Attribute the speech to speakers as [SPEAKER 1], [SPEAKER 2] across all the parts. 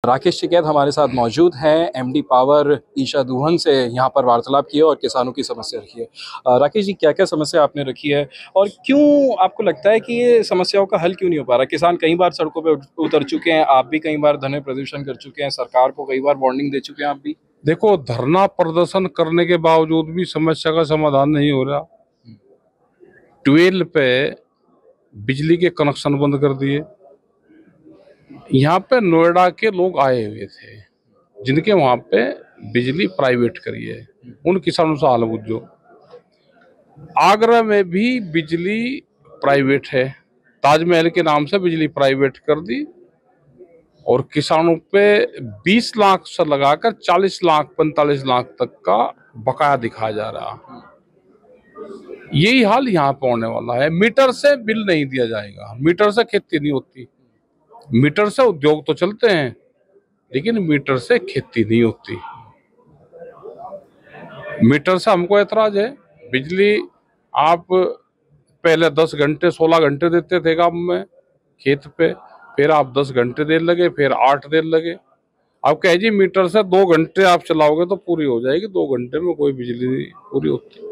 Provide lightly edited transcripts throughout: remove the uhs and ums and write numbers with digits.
[SPEAKER 1] राकेश टिकैत हमारे साथ मौजूद हैं। एमडी पावर ईशा दूहन से यहाँ पर वार्तालाप की है और किसानों की समस्या रखी है। राकेश जी, क्या क्या समस्या आपने रखी है और क्यों आपको लगता है कि ये समस्याओं का हल क्यों नहीं हो पा रहा? किसान कई बार सड़कों पे उतर चुके हैं, आप भी कई बार ध्वनि प्रदर्शन कर चुके हैं, सरकार को कई बार वार्निंग दे चुके हैं आप भी।
[SPEAKER 2] देखो, धरना प्रदर्शन करने के बावजूद भी समस्या का समाधान नहीं हो रहा। ट्वेल्व पे बिजली के कनेक्शन बंद कर दिए। यहाँ पे नोएडा के लोग आए हुए थे जिनके वहां पे बिजली प्राइवेट करी है, उन किसानों से हाल बुझो। आगरा में भी बिजली प्राइवेट है, ताजमहल के नाम से बिजली प्राइवेट कर दी और किसानों पे 20 लाख से लगाकर 40 लाख 45 लाख तक का बकाया दिखाया जा रहा। यही हाल यहाँ पे होने वाला है। मीटर से बिल नहीं दिया जाएगा, मीटर से खेती नहीं होती, मीटर से उद्योग तो चलते हैं लेकिन मीटर से खेती नहीं होती। मीटर से हमको ऐतराज है। बिजली आप पहले 10 घंटे 16 घंटे देते थे गांव में खेत पे, फिर आप 10 घंटे देने लगे, फिर 8 देने लगे। अब कह जी मीटर से 2 घंटे आप चलाओगे तो पूरी हो जाएगी। 2 घंटे में कोई बिजली नहीं पूरी होती।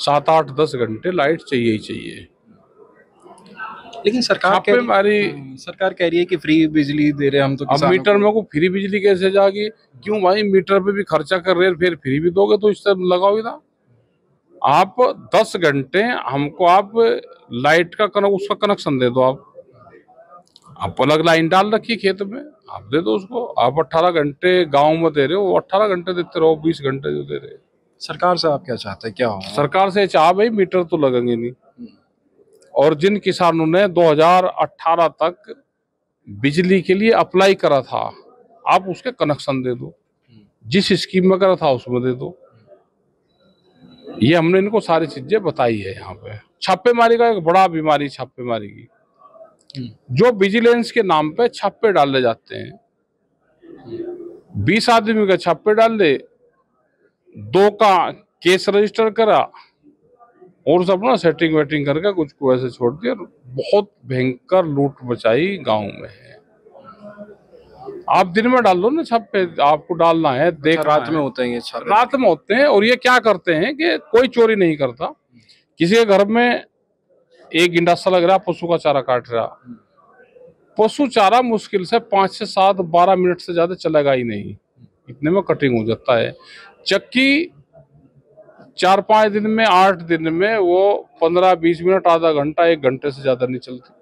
[SPEAKER 2] 7 8 10 घंटे लाइट चाहिए ही चाहिए।
[SPEAKER 1] लेकिन सरकार कह रही है कि फ्री बिजली दे रहे हैं हम तो।
[SPEAKER 2] अब मीटर में को फ्री बिजली कैसे जाएगी? क्यों भाई, मीटर पे भी खर्चा कर रहे हैं, फिर फ्री भी दोगे तो इससे लगाओ ही ना। आप 10 घंटे हमको आप लाइट का उसका कनेक्शन दे दो। आप अलग लाइन डाल रखी खेत में, आप दे दो उसको। आप 18 घंटे गांव में दे रहे हो, 18 घंटे देते रहो, 20 घंटे जो दे रहे हो।
[SPEAKER 1] सरकार से आप क्या चाहते हैं, क्या हो?
[SPEAKER 2] सरकार से चाह भाई मीटर तो लगेंगे नहीं। और जिन किसानों ने 2018 तक बिजली के लिए अप्लाई करा था, आप उसके कनेक्शन दे दो। जिस स्कीम में करा था उसमें दे दो। ये हमने इनको सारी चीजें बताई है। यहाँ पे छापेमारी का एक बड़ा बीमारी छापेमारी की, जो विजिलेंस के नाम पे छापे डाले जाते हैं। 20 आदमी का छापे डाल दे, 2 का केस रजिस्टर करा और सब ना सेटिंग वेटिंग करके कुछ को ऐसे छोड़ दिया। बहुत भयंकर लूट मचाई गांव में है। आप दिन में डाल दो ना छापे, आपको डालना है देख
[SPEAKER 1] रात में होते हैं ये छापे?
[SPEAKER 2] रात में होते हैं। और ये क्या करते हैं कि कोई चोरी नहीं करता। किसी के घर में एक गिंडासा लग रहा, पशु का चारा काट रहा, पशु चारा मुश्किल से 5 से 7 12 मिनट से ज्यादा चलेगा ही नहीं, इतने में कटिंग हो जाता है। चक्की 4-5 दिन में 8 दिन में वो 15-20 मिनट, आधा घंटा 1 घंटे से ज्यादा नहीं चलती।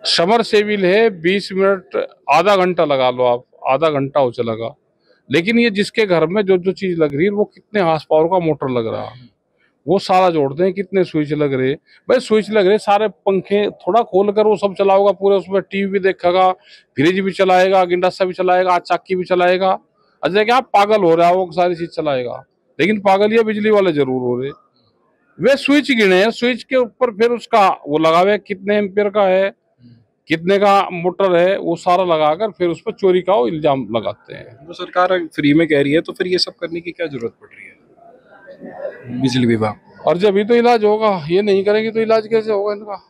[SPEAKER 2] समर सेविल है 20 मिनट, आधा घंटा लगा लो आप, आधा घंटा हो चलेगा। लेकिन ये जिसके घर में जो जो चीज लग रही है, वो कितने हार्स पावर का मोटर लग रहा है, वो सारा जोड़ते हैं। कितने स्विच लग रहे भाई, स्विच लग रहे सारे पंखे थोड़ा खोल कर वो सब चलाओगा पूरे, उसमें टीवी भी देखेगा, फ्रिज भी चलाएगा, गिंडासा भी चलाएगा, चाकी भी चलाएगा। अच्छा क्या पागल हो रहा है, वो सारी चीज चलाएगा। लेकिन पागल ये बिजली वाले जरूर हो रहे। वे स्विच गिने हैं, स्विच के ऊपर फिर उसका वो लगावे, कितने एम्पियर का है, कितने का मोटर है, वो सारा लगाकर फिर उस पर चोरी का इल्जाम लगाते हैं।
[SPEAKER 1] वो सरकार फ्री में कह रही है तो फिर ये सब करने की क्या जरूरत पड़ रही है बिजली विभाग?
[SPEAKER 2] और जब ही तो इलाज होगा, ये नहीं करेंगे तो इलाज कैसे होगा इनका?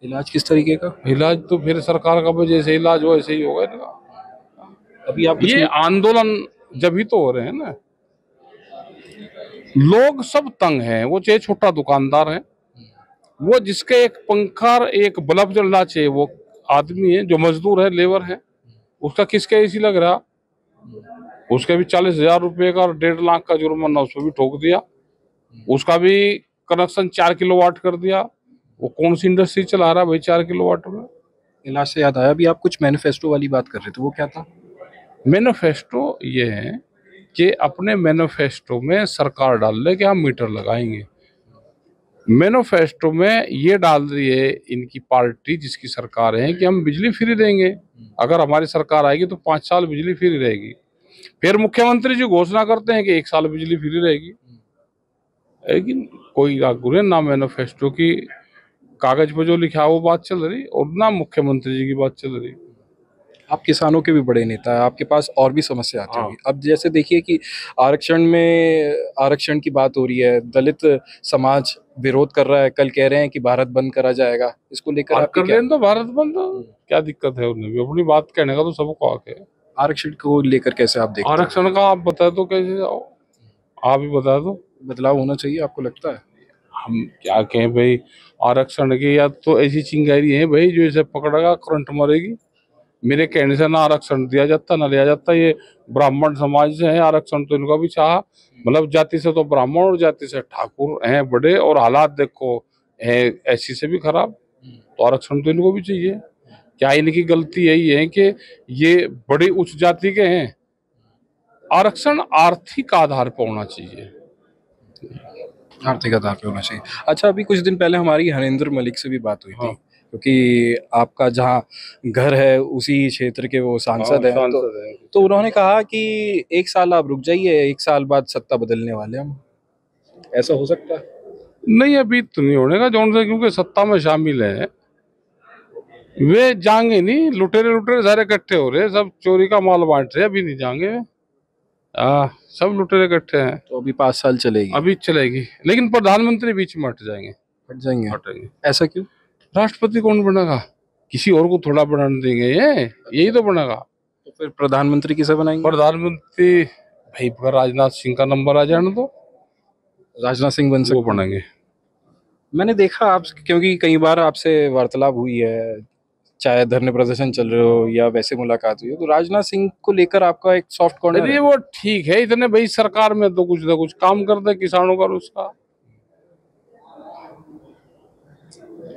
[SPEAKER 1] इलाज किस तरीके का?
[SPEAKER 2] इलाज तो फिर सरकार का जैसे इलाज हो ऐसे ही होगा इनका।
[SPEAKER 1] अभी आप
[SPEAKER 2] ये आंदोलन जब ही तो हो रहे हैं ना, लोग सब तंग हैं। वो चाहे छोटा दुकानदार है, वो जिसके एक पंखा एक बल्ब जलना चाहिए, वो आदमी है जो मजदूर है, लेबर है, उसका किसका एसी लग रहा, उसके भी 40,000 रुपये का और 1.5 लाख का जुर्माना उसको भी ठोक दिया। उसका भी कनेक्शन 4 किलोवाट कर दिया। वो कौन सी इंडस्ट्री चला रहा है भाई 4 किलोवाट में?
[SPEAKER 1] इलाज से याद आया, अभी आप कुछ मैनिफेस्टो वाली बात कर रहे थे, वो क्या था?
[SPEAKER 2] मैनिफेस्टो ये है कि अपने मैनिफेस्टो में सरकार डाल ले कि हम मीटर लगाएंगे। मैनिफेस्टो में ये डाल रही है इनकी पार्टी जिसकी सरकार है कि हम बिजली फ्री देंगे। अगर हमारी सरकार आएगी तो 5 साल बिजली फ्री रहेगी। फिर मुख्यमंत्री जी घोषणा करते हैं कि 1 साल बिजली फ्री रहेगी। लेकिन कोई आगुरे ना मैनिफेस्टो की कागज पर जो लिखा वो बात चल रही और ना मुख्यमंत्री जी की बात चल रही।
[SPEAKER 1] आप किसानों के भी बड़े नेता हैं, आपके पास और भी समस्या आती
[SPEAKER 2] हाँ।
[SPEAKER 1] होगी। अब जैसे देखिए कि आरक्षण की बात हो रही है, दलित समाज विरोध कर रहा है, कल कह रहे हैं कि भारत बंद करा जाएगा, इसको लेकर
[SPEAKER 2] और
[SPEAKER 1] आपकी
[SPEAKER 2] कर
[SPEAKER 1] क्या?
[SPEAKER 2] लेने तो भारत बंद, क्या दिक्कत है? उन्हें भी अपनी बात कहने का तो सबको हक है।
[SPEAKER 1] आरक्षण को लेकर कैसे आप देखते हैं?
[SPEAKER 2] आरक्षण का आप बता दो कैसे जाओ, आप ही बता दो।
[SPEAKER 1] बदलाव होना चाहिए आपको लगता है?
[SPEAKER 2] हम क्या कहें भाई, आरक्षण की या तो ऐसी चिंगारी है भाई जो इसे पकड़ेगा करंट मरेगी। मेरे कहने से ना आरक्षण दिया जाता ना लिया जाता। ये ब्राह्मण समाज से है, आरक्षण तो इनका भी चाहा, मतलब जाति से तो ब्राह्मण और जाति से ठाकुर हैं बड़े, और हालात देखो है ऐसी से भी खराब, तो आरक्षण तो इनको भी चाहिए। क्या इनकी गलती यही है कि ये बड़ी उच्च जाति के हैं? आरक्षण आर्थिक आधार पर होना चाहिए।
[SPEAKER 1] आर्थिक आधार पे होना चाहिए। अच्छा, अभी कुछ दिन पहले हमारी हरेंद्र मलिक से भी बात हुई थी,
[SPEAKER 2] हाँ।
[SPEAKER 1] क्योंकि आपका जहाँ घर है उसी क्षेत्र के वो सांसद हैं,
[SPEAKER 2] सांसद है।
[SPEAKER 1] तो उन्होंने कहा कि 1 साल आप रुक जाइए, 1 साल बाद सत्ता बदलने वाले हम। ऐसा हो सकता है?
[SPEAKER 2] नहीं, अभी तो नहीं होने का जौन से, क्योंकि सत्ता में शामिल है वे जाएंगे नहीं। लुटेरे लुटेरे सारे इकट्ठे हो रहे हैं, सब चोरी का माल बांट रहे हैं, अभी नहीं जाएंगे वे। सब लुटेरे इकट्ठे हैं।
[SPEAKER 1] तो अभी 5 साल चलेगी?
[SPEAKER 2] अभी चलेगी, लेकिन प्रधानमंत्री बीच में हट जाएंगे।
[SPEAKER 1] हट जाएंगे?
[SPEAKER 2] हटेंगे।
[SPEAKER 1] ऐसा क्यों?
[SPEAKER 2] राष्ट्रपति कौन बनेगा? किसी और को थोड़ा बनाने देंगे, ये यही तो बनेगा।
[SPEAKER 1] तो फिर प्रधानमंत्री किसे बनाएंगे?
[SPEAKER 2] प्रधानमंत्री भाई अगर राजनाथ सिंह का नंबर आ जाने तो
[SPEAKER 1] राजनाथ सिंह बन
[SPEAKER 2] वो
[SPEAKER 1] सकते हैं?
[SPEAKER 2] बनेंगे।
[SPEAKER 1] मैंने देखा आप, क्योंकि कई बार आपसे वार्तालाप हुई है, चाहे धरने प्रदर्शन चल रहे हो या वैसे मुलाकात हुई हो, तो राजनाथ सिंह को लेकर आपका एक सॉफ्ट कॉर्नर
[SPEAKER 2] अरे
[SPEAKER 1] है।
[SPEAKER 2] वो ठीक है, इतने भाई सरकार में तो कुछ ना कुछ काम करते किसानों का और उसका।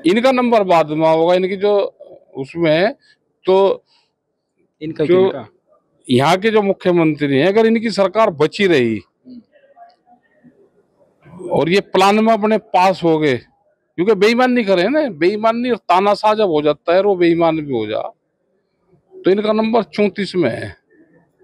[SPEAKER 2] इनका नंबर बाद में होगा, इनकी जो उसमें है, तो
[SPEAKER 1] इनका
[SPEAKER 2] जो
[SPEAKER 1] किनका?
[SPEAKER 2] यहाँ के जो मुख्यमंत्री हैं, अगर इनकी सरकार बची रही और ये प्लान में अपने पास हो गए, क्योंकि बेईमान नहीं करे ना, बेईमानी और तानाशाह जब हो जाता है और वो बेईमान भी हो जा, तो इनका नंबर 34 में है।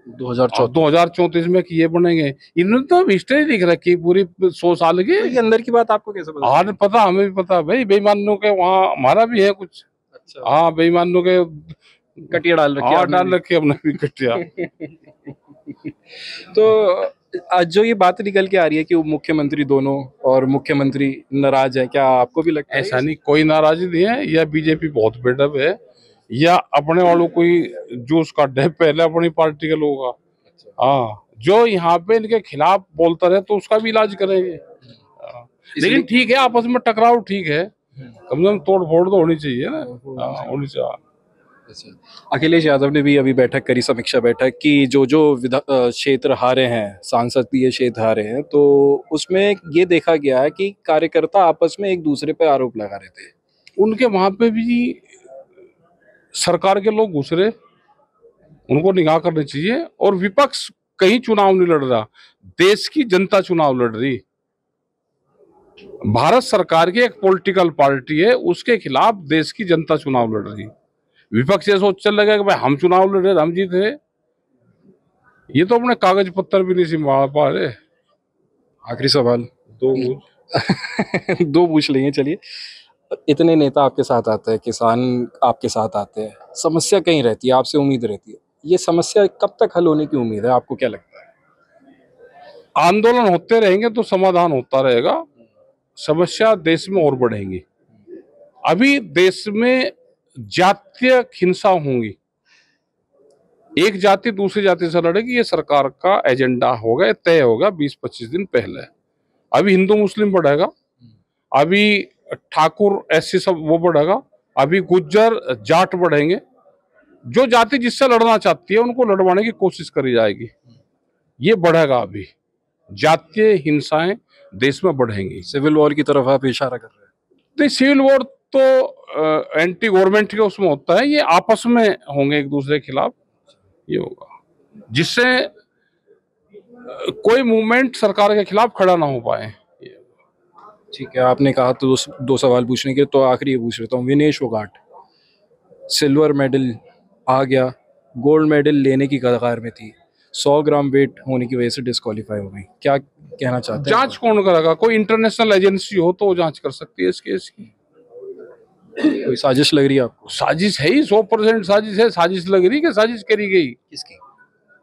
[SPEAKER 1] 2034
[SPEAKER 2] में कि ये बनेंगे। इन्होंने तो हिस्ट्री लिख रखी पूरी 100 साल की।
[SPEAKER 1] तो ये अंदर की बात आपको कैसे पता?
[SPEAKER 2] हाँ पता, हमें भी पता भाई, बेईमानों के वहाँ हमारा भी है कुछ।
[SPEAKER 1] अच्छा,
[SPEAKER 2] हाँ बेईमानों के
[SPEAKER 1] कटिया डाल रखी है
[SPEAKER 2] हाँ
[SPEAKER 1] आपने
[SPEAKER 2] डाल
[SPEAKER 1] भी।
[SPEAKER 2] रखी हमने भी कटिया।
[SPEAKER 1] तो आज जो ये बात निकल के आ रही है कि वो मुख्यमंत्री दोनों और मुख्यमंत्री नाराज है, क्या आपको भी लगता है?
[SPEAKER 2] ऐसा नहीं, कोई नाराजगी नहीं है, या बीजेपी बहुत बेडब है, या अपने वालों कोई जूस का डे पहले अपनी पार्टी के लोगों का। हाँ, जो यहाँ पे इनके खिलाफ बोलता रहे तो उसका भी इलाज करेंगे। हाँ, लेकिन ठीक है, आपस में टकराव ठीक है, कम से कम तोड़ फोड़ तो होनी चाहिए ना। हाँ, होनी चाहिए।
[SPEAKER 1] अखिलेश यादव ने भी अभी बैठक करी, समीक्षा बैठक की, जो जो क्षेत्र हारे हैं, सांसदीय क्षेत्र हारे हैं, तो उसमें ये देखा गया है कि कार्यकर्ता आपस में एक दूसरे पे आरोप लगा रहे थे।
[SPEAKER 2] उनके वहां पे भी सरकार के लोग घुस रहे, उनको निगाह करनी चाहिए। और विपक्ष कहीं चुनाव नहीं लड़ रहा, देश की जनता चुनाव लड़ रही। भारत सरकार की एक पॉलिटिकल पार्टी है, उसके खिलाफ देश की जनता चुनाव लड़ रही। विपक्ष ये सोच चल लगा कि भाई हम चुनाव लड़ रहे, हम जीत रहे, ये तो अपने कागज पत्तर भी नहीं संभाल पा रहे।
[SPEAKER 1] आखिरी सवाल
[SPEAKER 2] तो
[SPEAKER 1] दो पूछ लेंगे, चलिए। इतने नेता आपके साथ आते हैं, किसान आपके साथ आते हैं, समस्या कहीं रहती है, आपसे उम्मीद रहती है, ये समस्या कब तक हल होने की उम्मीद है, आपको क्या लगता है?
[SPEAKER 2] आंदोलन होते रहेंगे तो समाधान होता रहेगा, समस्या देश में और बढ़ेंगी। अभी देश में जातीय हिंसा होंगी, एक जाति दूसरी जाति से लड़ेगी, ये सरकार का एजेंडा होगा, तय होगा 20-25 दिन पहले। अभी हिंदू मुस्लिम बढ़ेगा, अभी ठाकुर एससी सब वो बढ़ेगा, अभी गुज्जर जाट बढ़ेंगे। जो जाति जिससे लड़ना चाहती है उनको लड़वाने की कोशिश करी जाएगी, ये बढ़ेगा। अभी जातीय हिंसाएं देश में बढ़ेंगी।
[SPEAKER 1] सिविल वॉर की तरफ आप इशारा कर रहे हैं?
[SPEAKER 2] नहीं, सिविल वॉर तो एंटी गवर्नमेंट के उसमें होता है, ये आपस में होंगे एक दूसरे के खिलाफ, ये होगा जिससे कोई मूवमेंट सरकार के खिलाफ खड़ा ना हो पाए।
[SPEAKER 1] ठीक है, आपने कहा तो दो सवाल पूछने के, तो आखिरी ये पूछ लेता हूँ। विनेश फोगाट सिल्वर मेडल आ गया, गोल्ड मेडल लेने की कगार में थी, 100 ग्राम वेट होने की वजह से डिस्क्वालीफाई हो गई, क्या कहना चाहते हैं?
[SPEAKER 2] जांच कौन करेगा? कोई इंटरनेशनल एजेंसी हो तो वो जांच कर सकती है इस केस की।
[SPEAKER 1] कोई साजिश लग रही है आपको?
[SPEAKER 2] साजिश है ही, 100% साजिश है। साजिश लग रही कि साजिश करी गई?
[SPEAKER 1] किसकी?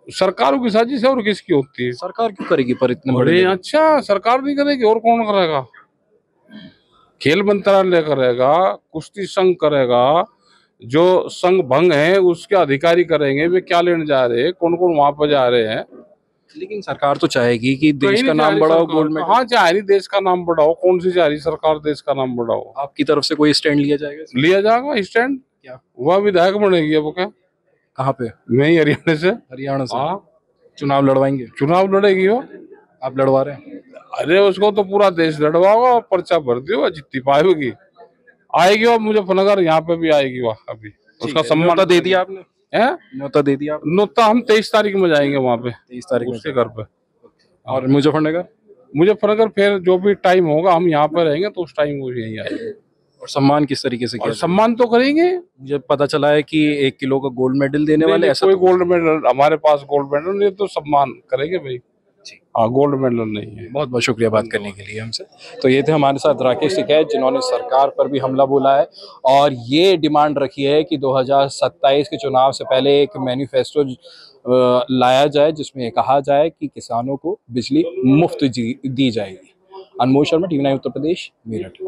[SPEAKER 2] सरकारों की साजिश है, और किसकी होती है?
[SPEAKER 1] सरकार क्यों करेगी पर इतने बड़े
[SPEAKER 2] अरे
[SPEAKER 1] लेवल?
[SPEAKER 2] अच्छा, सरकार नहीं करेगी और कौन करेगा? खेल मंत्रालय करेगा, कुश्ती संघ करेगा, जो संघ भंग है उसके अधिकारी करेंगे। वे क्या लेने जा रहे हैं, कौन कौन वहां पर जा रहे हैं?
[SPEAKER 1] लेकिन सरकार तो चाहेगी कि देश
[SPEAKER 2] कहीं
[SPEAKER 1] का
[SPEAKER 2] नहीं जा
[SPEAKER 1] नाम
[SPEAKER 2] रही
[SPEAKER 1] बढ़ाओ,
[SPEAKER 2] सरकार।
[SPEAKER 1] Gold medal.
[SPEAKER 2] कहाँ जा रही देश का नाम बढ़ाओ? कौन सी जा रही सरकार देश का नाम बढ़ाओ?
[SPEAKER 1] आपकी तरफ से कोई स्टैंड लिया जाएगा इसमें?
[SPEAKER 2] लिया जाएगा स्टैंड।
[SPEAKER 1] क्या?
[SPEAKER 2] वह विधायक बनेगी अब क्या?
[SPEAKER 1] कहाँ पे?
[SPEAKER 2] मैं ही हरियाणा से।
[SPEAKER 1] हरियाणा से?
[SPEAKER 2] हाँ,
[SPEAKER 1] चुनाव लड़वाएंगे?
[SPEAKER 2] चुनाव लड़ेगी वो।
[SPEAKER 1] आप लड़वा रहे हैं?
[SPEAKER 2] अरे उसको तो पूरा देश लड़वाओगा और पर्चा भर दियो, जितनी पाएगी आएगी। और मुजफ्फरनगर यहाँ पे भी आएगी वह अभी। उसका सम्मान
[SPEAKER 1] न्योता दे दिया आपने?
[SPEAKER 2] है।
[SPEAKER 1] न्योता दे दिया आपने?
[SPEAKER 2] नोता हम 23 तारीख में जाएंगे वहां पे,
[SPEAKER 1] 23 तारीख में?
[SPEAKER 2] उसके घर पे।
[SPEAKER 1] और मुजफ्फरनगर?
[SPEAKER 2] मुजफ्फरनगर फिर जो भी टाइम होगा, हम यहाँ पे रहेंगे तो उस टाइम वो यहीं आएंगे।
[SPEAKER 1] और सम्मान किस तरीके से
[SPEAKER 2] और
[SPEAKER 1] किया जाएगा?
[SPEAKER 2] सम्मान तो करेंगे।
[SPEAKER 1] मुझे पता चला है कि 1 किलो का गोल्ड मेडल देने
[SPEAKER 2] नहीं,
[SPEAKER 1] वाले,
[SPEAKER 2] नहीं,
[SPEAKER 1] ऐसा
[SPEAKER 2] कोई
[SPEAKER 1] तो?
[SPEAKER 2] गोल्ड मेडल हमारे पास गोल्ड मेडल नहीं, तो सम्मान करेंगे भाई। हाँ, गोल्ड मेडल नहीं है।
[SPEAKER 1] बहुत बहुत शुक्रिया बात करने के लिए हमसे। तो ये थे हमारे साथ राकेश टिकैत, जिन्होंने सरकार पर भी हमला बोला है और ये डिमांड रखी है कि 2027 के चुनाव से पहले एक मैनिफेस्टो लाया जाए, जिसमें कहा जाए कि किसानों को बिजली मुफ्त दी जाएगी। अनमोल शर्मा, टीवी 9 उत्तर प्रदेश, मेरठ।